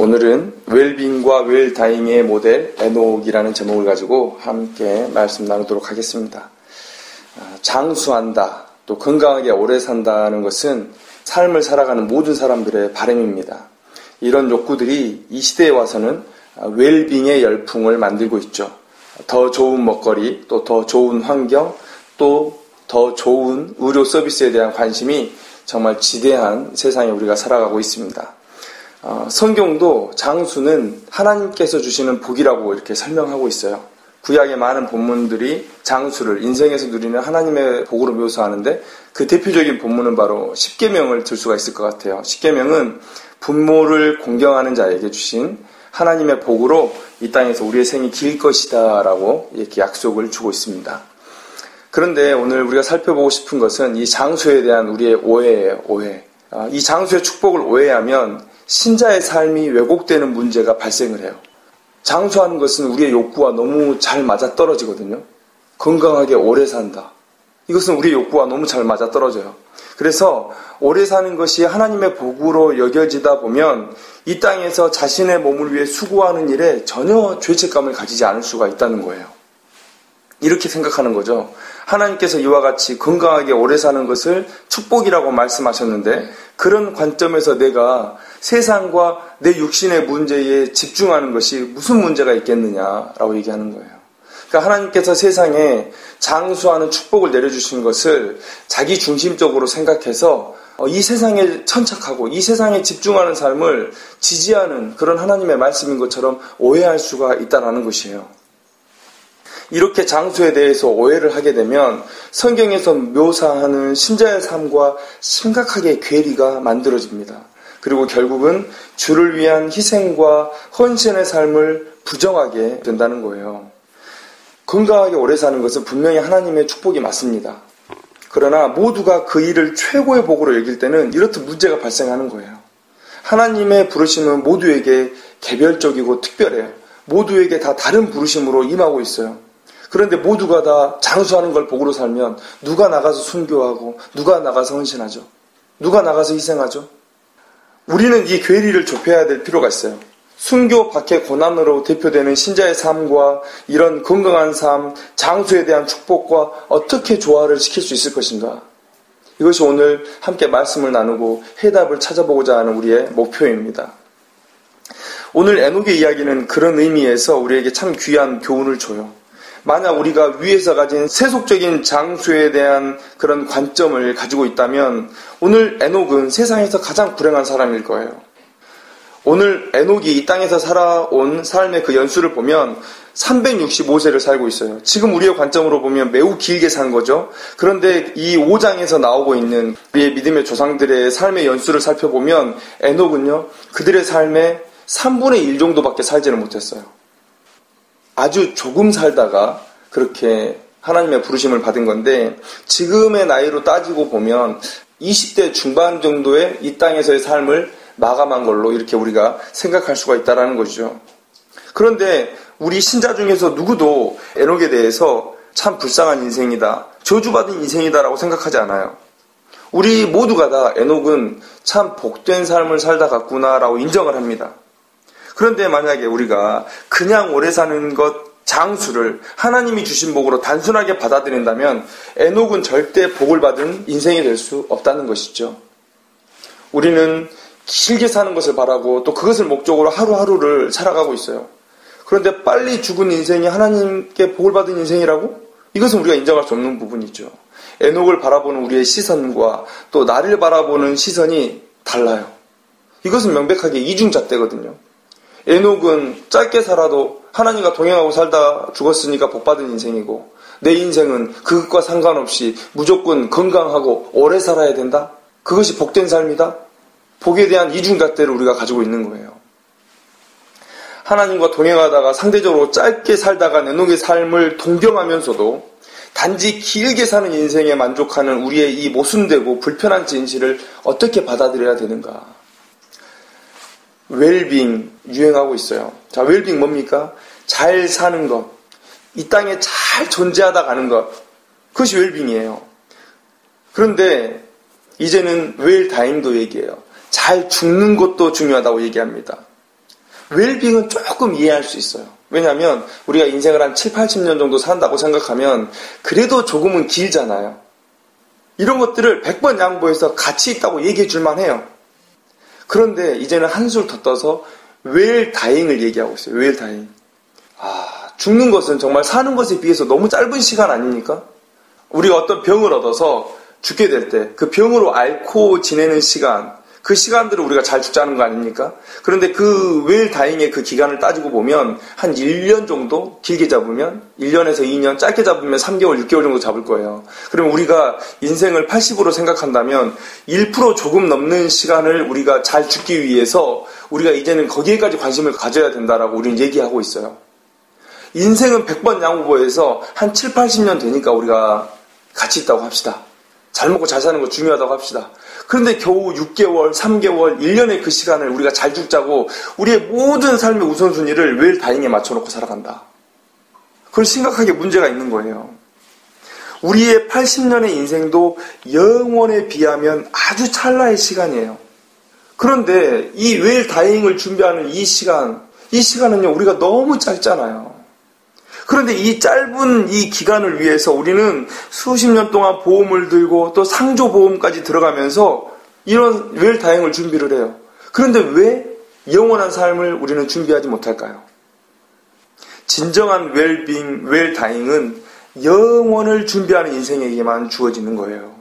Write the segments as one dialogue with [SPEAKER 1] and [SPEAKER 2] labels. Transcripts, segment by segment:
[SPEAKER 1] 오늘은 웰빙과 웰다잉의 모델 에녹이라는 제목을 가지고 함께 말씀 나누도록 하겠습니다. 장수한다, 또 건강하게 오래 산다는 것은 삶을 살아가는 모든 사람들의 바람입니다. 이런 욕구들이 이 시대에 와서는 웰빙의 열풍을 만들고 있죠. 더 좋은 먹거리, 또 더 좋은 환경, 또 더 좋은 의료 서비스에 대한 관심이 정말 지대한 세상에 우리가 살아가고 있습니다. 성경도 장수는 하나님께서 주시는 복이라고 이렇게 설명하고 있어요. 구약의 많은 본문들이 장수를 인생에서 누리는 하나님의 복으로 묘사하는데 그 대표적인 본문은 바로 십계명을 들 수가 있을 것 같아요. 십계명은 부모를 공경하는 자에게 주신 하나님의 복으로 이 땅에서 우리의 생이 길 것이다 라고 이렇게 약속을 주고 있습니다. 그런데 오늘 우리가 살펴보고 싶은 것은 이 장수에 대한 우리의 오해예요. 오해. 이 장수의 축복을 오해하면 신자의 삶이 왜곡되는 문제가 발생을 해요. 장수하는 것은 우리의 욕구와 너무 잘 맞아떨어지거든요. 건강하게 오래 산다. 이것은 우리의 욕구와 너무 잘 맞아떨어져요. 그래서 오래 사는 것이 하나님의 복으로 여겨지다 보면 이 땅에서 자신의 몸을 위해 수고하는 일에 전혀 죄책감을 가지지 않을 수가 있다는 거예요. 이렇게 생각하는 거죠. 하나님께서 이와 같이 건강하게 오래 사는 것을 축복이라고 말씀하셨는데 그런 관점에서 내가 세상과 내 육신의 문제에 집중하는 것이 무슨 문제가 있겠느냐라고 얘기하는 거예요. 그러니까 하나님께서 세상에 장수하는 축복을 내려주신 것을 자기 중심적으로 생각해서 이 세상에 천착하고 이 세상에 집중하는 삶을 지지하는 그런 하나님의 말씀인 것처럼 오해할 수가 있다는 것이에요. 이렇게 장수에 대해서 오해를 하게 되면 성경에서 묘사하는 신자의 삶과 심각하게 괴리가 만들어집니다. 그리고 결국은 주를 위한 희생과 헌신의 삶을 부정하게 된다는 거예요. 건강하게 오래 사는 것은 분명히 하나님의 축복이 맞습니다. 그러나 모두가 그 일을 최고의 복으로 여길 때는 이렇듯 문제가 발생하는 거예요. 하나님의 부르심은 모두에게 개별적이고 특별해요. 모두에게 다 다른 부르심으로 임하고 있어요. 그런데 모두가 다 장수하는 걸 복으로 살면 누가 나가서 순교하고 누가 나가서 헌신하죠? 누가 나가서 희생하죠? 우리는 이 괴리를 좁혀야 될 필요가 있어요. 순교 박해 고난으로 대표되는 신자의 삶과 이런 건강한 삶, 장수에 대한 축복과 어떻게 조화를 시킬 수 있을 것인가? 이것이 오늘 함께 말씀을 나누고 해답을 찾아보고자 하는 우리의 목표입니다. 오늘 에녹의 이야기는 그런 의미에서 우리에게 참 귀한 교훈을 줘요. 만약 우리가 위에서 가진 세속적인 장수에 대한 그런 관점을 가지고 있다면 오늘 에녹은 세상에서 가장 불행한 사람일 거예요. 오늘 에녹이 이 땅에서 살아온 삶의 그 연수를 보면 365세를 살고 있어요. 지금 우리의 관점으로 보면 매우 길게 산 거죠. 그런데 이 5장에서 나오고 있는 우리의 믿음의 조상들의 삶의 연수를 살펴보면 에녹은요, 그들의 삶의 3분의 1 정도밖에 살지는 못했어요. 아주 조금 살다가 그렇게 하나님의 부르심을 받은 건데 지금의 나이로 따지고 보면 20대 중반 정도의 이 땅에서의 삶을 마감한 걸로 이렇게 우리가 생각할 수가 있다는 것이죠. 그런데 우리 신자 중에서 누구도 에녹에 대해서 참 불쌍한 인생이다, 저주받은 인생이다라고 생각하지 않아요. 우리 모두가 다 에녹은 참 복된 삶을 살다 갔구나라고 인정을 합니다. 그런데 만약에 우리가 그냥 오래 사는 것, 장수를 하나님이 주신 복으로 단순하게 받아들인다면 에녹은 절대 복을 받은 인생이 될 수 없다는 것이죠. 우리는 길게 사는 것을 바라고 또 그것을 목적으로 하루하루를 살아가고 있어요. 그런데 빨리 죽은 인생이 하나님께 복을 받은 인생이라고? 이것은 우리가 인정할 수 없는 부분이죠. 에녹을 바라보는 우리의 시선과 또 나를 바라보는 시선이 달라요. 이것은 명백하게 이중잣대거든요. 에녹은 짧게 살아도 하나님과 동행하고 살다 죽었으니까 복받은 인생이고 내 인생은 그것과 상관없이 무조건 건강하고 오래 살아야 된다? 그것이 복된 삶이다? 복에 대한 이중잣대를 우리가 가지고 있는 거예요. 하나님과 동행하다가 상대적으로 짧게 살다가 에녹의 삶을 동경하면서도 단지 길게 사는 인생에 만족하는 우리의 이 모순되고 불편한 진실을 어떻게 받아들여야 되는가? 웰빙 유행하고 있어요. 자, 웰빙 뭡니까? 잘 사는 것, 이 땅에 잘 존재하다 가는 것, 그것이 웰빙이에요. 그런데 이제는 웰다잉도 얘기해요. 잘 죽는 것도 중요하다고 얘기합니다. 웰빙은 조금 이해할 수 있어요. 왜냐하면 우리가 인생을 한 7, 80년 정도 산다고 생각하면 그래도 조금은 길잖아요. 이런 것들을 100번 양보해서 가치 있다고 얘기해 줄만 해요. 그런데 이제는 한술 더 떠서 웰다잉을 얘기하고 있어요. 웰다잉. 죽는 것은 정말 사는 것에 비해서 너무 짧은 시간 아닙니까? 우리가 어떤 병을 얻어서 죽게 될 때 그 병으로 앓고 지내는 시간, 그 시간들을 우리가 잘 죽자는 거 아닙니까? 그런데 그 웰다잉의 그 기간을 따지고 보면 한 1년 정도 길게 잡으면 1년에서 2년, 짧게 잡으면 3개월, 6개월 정도 잡을 거예요. 그러면 우리가 인생을 80으로 생각한다면 1% 조금 넘는 시간을 우리가 잘 죽기 위해서 우리가 이제는 거기에까지 관심을 가져야 된다라고 우리는 얘기하고 있어요. 인생은 100번 양보해서 한 7, 80년 되니까 우리가 가치 있다고 합시다. 잘 먹고 잘 사는 거 중요하다고 합시다. 그런데 겨우 6개월, 3개월, 1년의 그 시간을 우리가 잘 죽자고 우리의 모든 삶의 우선순위를 웰다잉에 맞춰놓고 살아간다. 그건 심각하게 문제가 있는 거예요. 우리의 80년의 인생도 영원에 비하면 아주 찰나의 시간이에요. 그런데 이 웰다잉을 준비하는 이 시간은요, 우리가 너무 짧잖아요. 그런데 이 짧은 이 기간을 위해서 우리는 수십 년 동안 보험을 들고 또 상조보험까지 들어가면서 이런 웰다잉을 준비를 해요. 그런데 왜 영원한 삶을 우리는 준비하지 못할까요? 진정한 웰빙, 웰다잉은 영원을 준비하는 인생에게만 주어지는 거예요.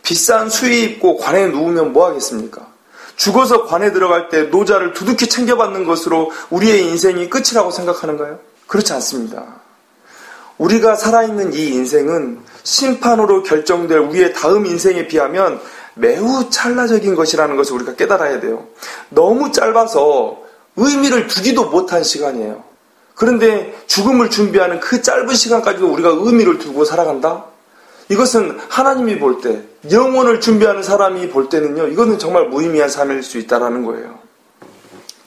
[SPEAKER 1] 비싼 수의 입고 관에 누우면 뭐 하겠습니까? 죽어서 관에 들어갈 때 노자를 두둑히 챙겨받는 것으로 우리의 인생이 끝이라고 생각하는가요? 그렇지 않습니다. 우리가 살아있는 이 인생은 심판으로 결정될 우리의 다음 인생에 비하면 매우 찰나적인 것이라는 것을 우리가 깨달아야 돼요. 너무 짧아서 의미를 두지도 못한 시간이에요. 그런데 죽음을 준비하는 그 짧은 시간까지도 우리가 의미를 두고 살아간다? 이것은 하나님이 볼 때, 영원을 준비하는 사람이 볼 때는요, 이거는 정말 무의미한 삶일 수 있다는 거예요.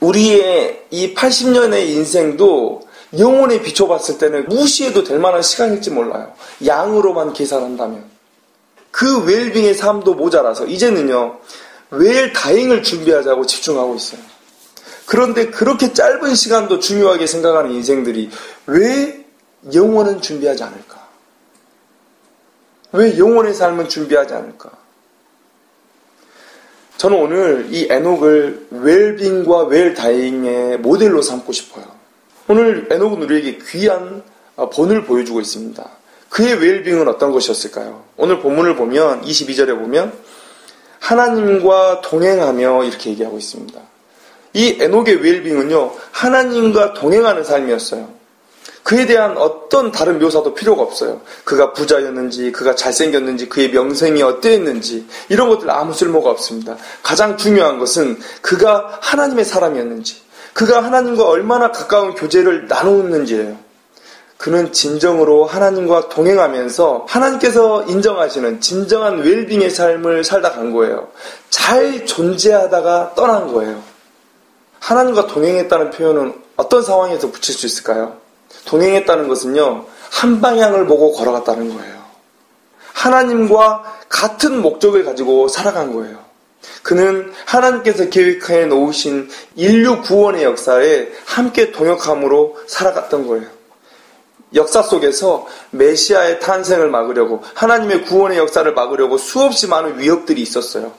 [SPEAKER 1] 우리의 이 80년의 인생도 영혼에 비춰봤을 때는 무시해도 될 만한 시간일지 몰라요. 양으로만 계산한다면. 그 웰빙의 삶도 모자라서 이제는요, 웰다잉을 준비하자고 집중하고 있어요. 그런데 그렇게 짧은 시간도 중요하게 생각하는 인생들이 왜 영혼은 준비하지 않을까? 왜 영혼의 삶은 준비하지 않을까? 저는 오늘 이 에녹을 웰빙과 웰다잉의 모델로 삼고 싶어요. 오늘 에녹은 우리에게 귀한 본을 보여주고 있습니다. 그의 웰빙은 어떤 것이었을까요? 오늘 본문을 보면 22절에 보면 하나님과 동행하며 이렇게 얘기하고 있습니다. 이 에녹의 웰빙은요, 하나님과 동행하는 삶이었어요. 그에 대한 어떤 다른 묘사도 필요가 없어요. 그가 부자였는지, 그가 잘생겼는지, 그의 명성이 어땠는지 이런 것들 아무 쓸모가 없습니다. 가장 중요한 것은 그가 하나님의 사람이었는지, 그가 하나님과 얼마나 가까운 교제를 나누었는지예요. 그는 진정으로 하나님과 동행하면서 하나님께서 인정하시는 진정한 웰빙의 삶을 살다 간 거예요. 잘 존재하다가 떠난 거예요. 하나님과 동행했다는 표현은 어떤 상황에서 붙일 수 있을까요? 동행했다는 것은요, 한 방향을 보고 걸어갔다는 거예요. 하나님과 같은 목적을 가지고 살아간 거예요. 그는 하나님께서 계획해 놓으신 인류 구원의 역사에 함께 동역함으로 살아갔던 거예요. 역사 속에서 메시아의 탄생을 막으려고, 하나님의 구원의 역사를 막으려고 수없이 많은 위협들이 있었어요.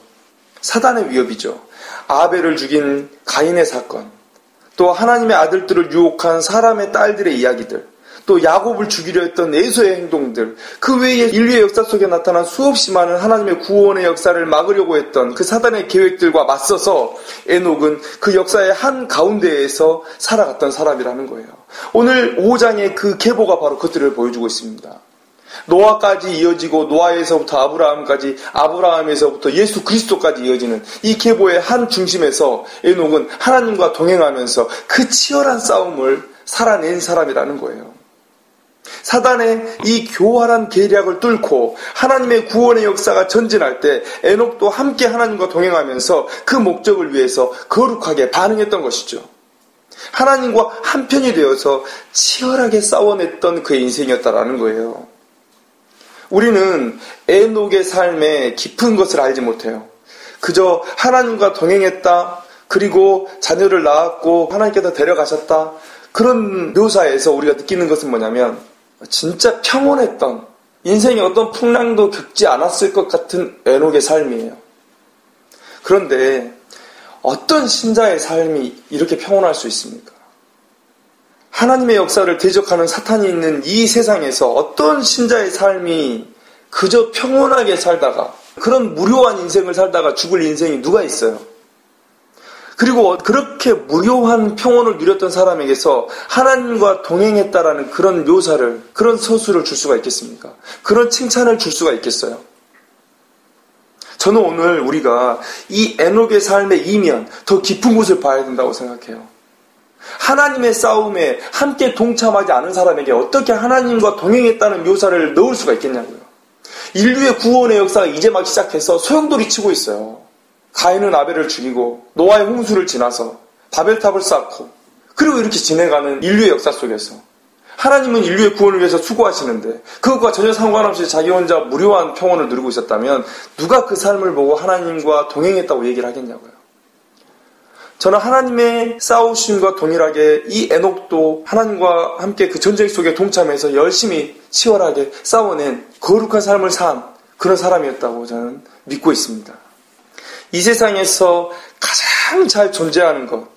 [SPEAKER 1] 사단의 위협이죠. 아벨을 죽인 가인의 사건, 또 하나님의 아들들을 유혹한 사람의 딸들의 이야기들, 또 야곱을 죽이려 했던 에서의 행동들, 그 외에 인류의 역사 속에 나타난 수없이 많은 하나님의 구원의 역사를 막으려고 했던 그 사단의 계획들과 맞서서 에녹은 그 역사의 한 가운데에서 살아갔던 사람이라는 거예요. 오늘 5장의 그 계보가 바로 그것들을 보여주고 있습니다. 노아까지 이어지고 노아에서부터 아브라함까지, 아브라함에서부터 예수 그리스도까지 이어지는 이 계보의 한 중심에서 에녹은 하나님과 동행하면서 그 치열한 싸움을 살아낸 사람이라는 거예요. 사단의 이 교활한 계략을 뚫고 하나님의 구원의 역사가 전진할 때 에녹도 함께 하나님과 동행하면서 그 목적을 위해서 거룩하게 반응했던 것이죠. 하나님과 한편이 되어서 치열하게 싸워냈던 그의 인생이었다라는 거예요. 우리는 에녹의 삶의 깊은 것을 알지 못해요. 그저 하나님과 동행했다, 그리고 자녀를 낳았고 하나님께서 데려가셨다. 그런 묘사에서 우리가 느끼는 것은 뭐냐면 진짜 평온했던, 인생에 어떤 풍랑도 겪지 않았을 것 같은 에녹의 삶이에요. 그런데 어떤 신자의 삶이 이렇게 평온할 수 있습니까? 하나님의 역사를 대적하는 사탄이 있는 이 세상에서 어떤 신자의 삶이 그저 평온하게 살다가, 그런 무료한 인생을 살다가 죽을 인생이 누가 있어요? 그리고 그렇게 무료한 평온을 누렸던 사람에게서 하나님과 동행했다라는 그런 묘사를, 그런 서술을 줄 수가 있겠습니까? 그런 칭찬을 줄 수가 있겠어요? 저는 오늘 우리가 이 에녹의 삶의 이면, 더 깊은 곳을 봐야 된다고 생각해요. 하나님의 싸움에 함께 동참하지 않은 사람에게 어떻게 하나님과 동행했다는 묘사를 넣을 수가 있겠냐고요. 인류의 구원의 역사가 이제 막 시작해서 소용돌이 치고 있어요. 가인은 아벨을 죽이고 노아의 홍수를 지나서 바벨탑을 쌓고, 그리고 이렇게 지내가는 인류의 역사 속에서 하나님은 인류의 구원을 위해서 수고하시는데 그것과 전혀 상관없이 자기 혼자 무료한 평온을 누리고 있었다면 누가 그 삶을 보고 하나님과 동행했다고 얘기를 하겠냐고요. 저는 하나님의 싸우심과 동일하게 이 에녹도 하나님과 함께 그 전쟁 속에 동참해서 열심히 치열하게 싸워낸 거룩한 삶을 산 그런 사람이었다고 저는 믿고 있습니다. 이 세상에서 가장 잘 존재하는 것,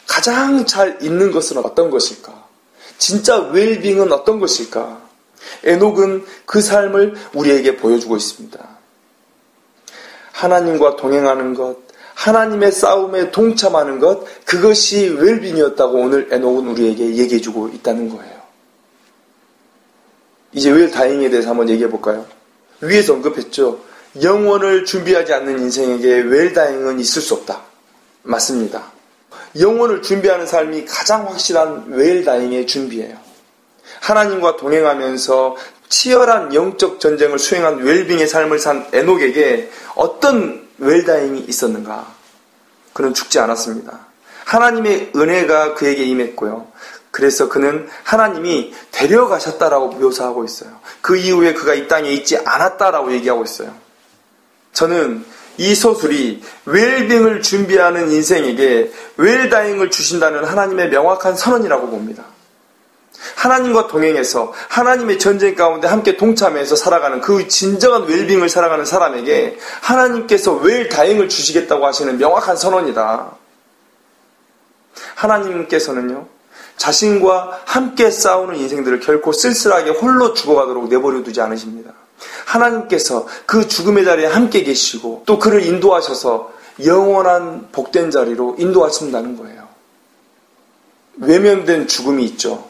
[SPEAKER 1] 가장 잘 있는 것은 어떤 것일까? 진짜 웰빙은 어떤 것일까? 에녹은 그 삶을 우리에게 보여주고 있습니다. 하나님과 동행하는 것, 하나님의 싸움에 동참하는 것, 그것이 웰빙이었다고 오늘 에녹은 우리에게 얘기해주고 있다는 거예요. 이제 웰다잉에 대해서 한번 얘기해 볼까요? 위에서 언급했죠. 영원을 준비하지 않는 인생에게 웰다잉은 있을 수 없다. 맞습니다. 영원을 준비하는 삶이 가장 확실한 웰다잉의 준비예요. 하나님과 동행하면서 치열한 영적 전쟁을 수행한 웰빙의 삶을 산 에녹에게 어떤 웰다잉이 있었는가? 그는 죽지 않았습니다. 하나님의 은혜가 그에게 임했고요. 그래서 그는 하나님이 데려가셨다라고 묘사하고 있어요. 그 이후에 그가 이 땅에 있지 않았다라고 얘기하고 있어요. 저는 이 서술이 웰빙을 준비하는 인생에게 웰다잉을 주신다는 하나님의 명확한 선언이라고 봅니다. 하나님과 동행해서 하나님의 전쟁 가운데 함께 동참해서 살아가는 그 진정한 웰빙을 살아가는 사람에게 하나님께서 웰다잉을 주시겠다고 하시는 명확한 선언이다. 하나님께서는요, 자신과 함께 싸우는 인생들을 결코 쓸쓸하게 홀로 죽어가도록 내버려 두지 않으십니다. 하나님께서 그 죽음의 자리에 함께 계시고 또 그를 인도하셔서 영원한 복된 자리로 인도하신다는 거예요. 외면된 죽음이 있죠.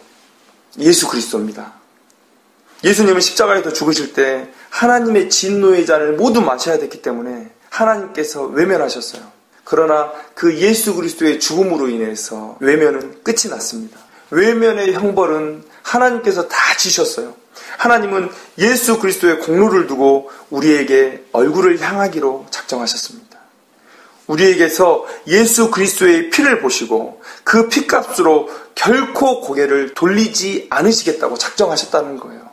[SPEAKER 1] 예수 그리스도입니다. 예수님은 십자가에서 죽으실 때 하나님의 진노의 잔을 모두 마셔야 됐기 때문에 하나님께서 외면하셨어요. 그러나 그 예수 그리스도의 죽음으로 인해서 외면은 끝이 났습니다. 외면의 형벌은 하나님께서 다 지셨어요. 하나님은 예수 그리스도의 공로를 두고 우리에게 얼굴을 향하기로 작정하셨습니다. 우리에게서 예수 그리스도의 피를 보시고 그 피값으로 결코 고개를 돌리지 않으시겠다고 작정하셨다는 거예요.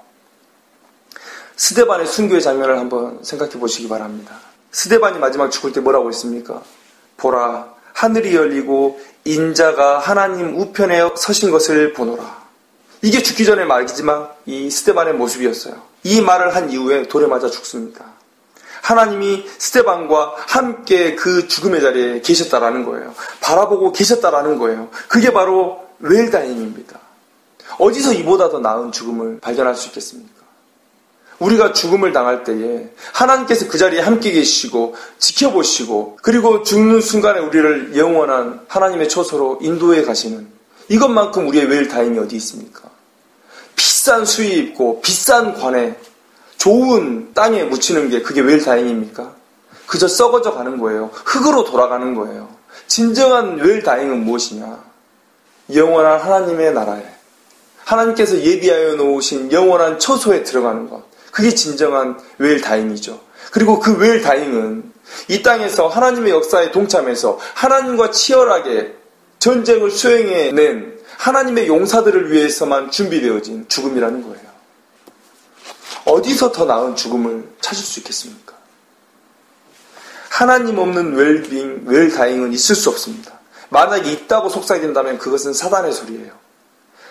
[SPEAKER 1] 스데반의 순교의 장면을 한번 생각해 보시기 바랍니다. 스데반이 마지막 죽을 때 뭐라고 했습니까? 보라, 하늘이 열리고 인자가 하나님 우편에 서신 것을 보노라. 이게 죽기 전의 말이지만 이 스데반의 모습이었어요. 이 말을 한 이후에 돌에 맞아 죽습니다. 하나님이 스데반과 함께 그 죽음의 자리에 계셨다라는 거예요. 바라보고 계셨다라는 거예요. 그게 바로 웰다잉입니다. 어디서 이보다 더 나은 죽음을 발견할 수 있겠습니까? 우리가 죽음을 당할 때에 하나님께서 그 자리에 함께 계시고 지켜보시고 그리고 죽는 순간에 우리를 영원한 하나님의 처소로 인도해 가시는 이것만큼 우리의 웰다잉이 어디 있습니까? 비싼 수의 입고 비싼 관에 좋은 땅에 묻히는 게 그게 웰다잉입니까? 그저 썩어져 가는 거예요. 흙으로 돌아가는 거예요. 진정한 웰다잉은 무엇이냐? 영원한 하나님의 나라에 하나님께서 예비하여 놓으신 영원한 처소에 들어가는 것. 그게 진정한 웰다잉이죠. 그리고 그 웰다잉은 이 땅에서 하나님의 역사에 동참해서 하나님과 치열하게 전쟁을 수행해낸 하나님의 용사들을 위해서만 준비되어진 죽음이라는 거예요. 어디서 더 나은 죽음을 찾을 수 있겠습니까? 하나님 없는 웰다잉은 있을 수 없습니다. 만약에 있다고 속삭인다면 그것은 사단의 소리예요.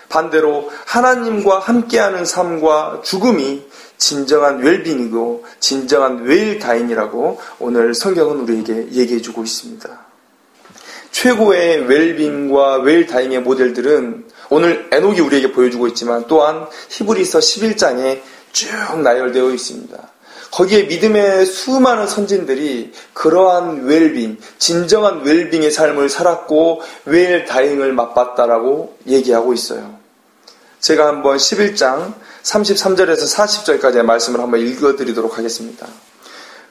[SPEAKER 1] 반대로 하나님과 함께하는 삶과 죽음이 진정한 웰빙이고 진정한 웰다잉이라고 오늘 성경은 우리에게 얘기해주고 있습니다. 최고의 웰빙과 웰다잉의 모델들은 오늘 에녹이 우리에게 보여주고 있지만 또한 히브리서 11장에 쭉 나열되어 있습니다. 거기에 믿음의 수많은 선진들이 그러한 웰빙, 진정한 웰빙의 삶을 살았고 웰다잉을 맛봤다라고 얘기하고 있어요. 제가 한번 11장 33절에서 40절까지의 말씀을 한번 읽어드리도록 하겠습니다.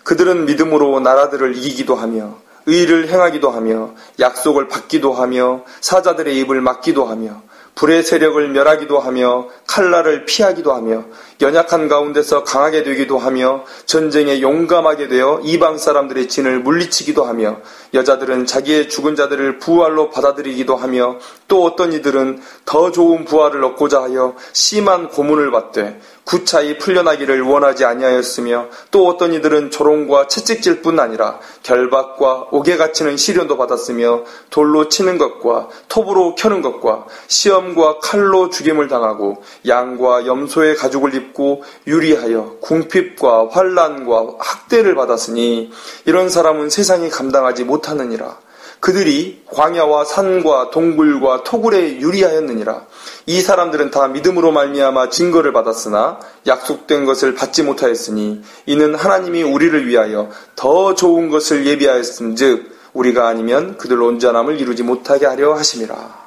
[SPEAKER 1] 그들은 믿음으로 나라들을 이기기도 하며 의를 행하기도 하며 약속을 받기도 하며 사자들의 입을 막기도 하며 불의 세력을 멸하기도 하며 칼날을 피하기도 하며 연약한 가운데서 강하게 되기도 하며 전쟁에 용감하게 되어 이방 사람들의 진을 물리치기도 하며 여자들은 자기의 죽은 자들을 부활로 받아들이기도 하며 또 어떤 이들은 더 좋은 부활을 얻고자 하여 심한 고문을 받되 구차히 풀려나기를 원하지 아니하였으며 또 어떤 이들은 조롱과 채찍질 뿐 아니라 결박과 옥에 갇히는 시련도 받았으며 돌로 치는 것과 톱으로 켜는 것과 시험과 칼로 죽임을 당하고 양과 염소의 가죽을 입고 유리하여 궁핍과 환난과 학대를 받았으니 이런 사람은 세상이 감당하지 못하느니라. 그들이 광야와 산과 동굴과 토굴에 유리하였느니라. 이 사람들은 다 믿음으로 말미암아 증거를 받았으나 약속된 것을 받지 못하였으니 이는 하나님이 우리를 위하여 더 좋은 것을 예비하였음즉 우리가 아니면 그들 온전함을 이루지 못하게 하려 하심이라.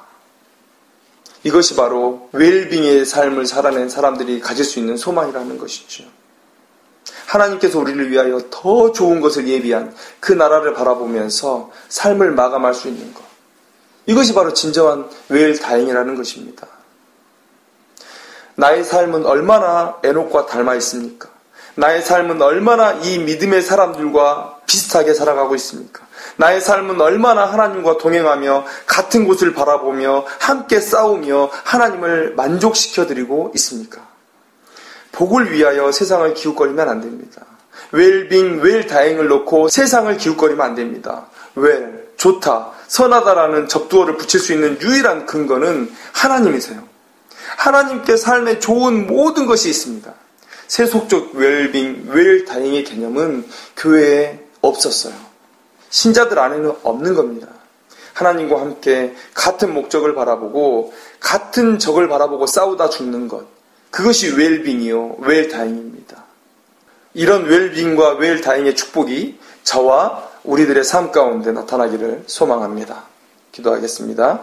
[SPEAKER 1] 이것이 바로 웰빙의 삶을 살아낸 사람들이 가질 수 있는 소망이라는 것이죠. 하나님께서 우리를 위하여 더 좋은 것을 예비한 그 나라를 바라보면서 삶을 마감할 수 있는 것. 이것이 바로 진정한 웰다잉이라는 것입니다. 나의 삶은 얼마나 에녹과 닮아 있습니까? 나의 삶은 얼마나 이 믿음의 사람들과 비슷하게 살아가고 있습니까? 나의 삶은 얼마나 하나님과 동행하며 같은 곳을 바라보며 함께 싸우며 하나님을 만족시켜드리고 있습니까? 복을 위하여 세상을 기웃거리면 안 됩니다. 웰빙, 웰다잉을 놓고 세상을 기웃거리면 안 됩니다. 웰, 좋다, 선하다라는 접두어를 붙일 수 있는 유일한 근거는 하나님이세요. 하나님께 삶에 좋은 모든 것이 있습니다. 세속적 웰빙, 웰다잉의 개념은 교회에 없었어요. 신자들 안에는 없는 겁니다. 하나님과 함께 같은 목적을 바라보고 같은 적을 바라보고 싸우다 죽는 것. 그것이 웰빙이요, 웰다잉입니다. 이런 웰빙과 웰다잉의 축복이 저와 우리들의 삶 가운데 나타나기를 소망합니다. 기도하겠습니다.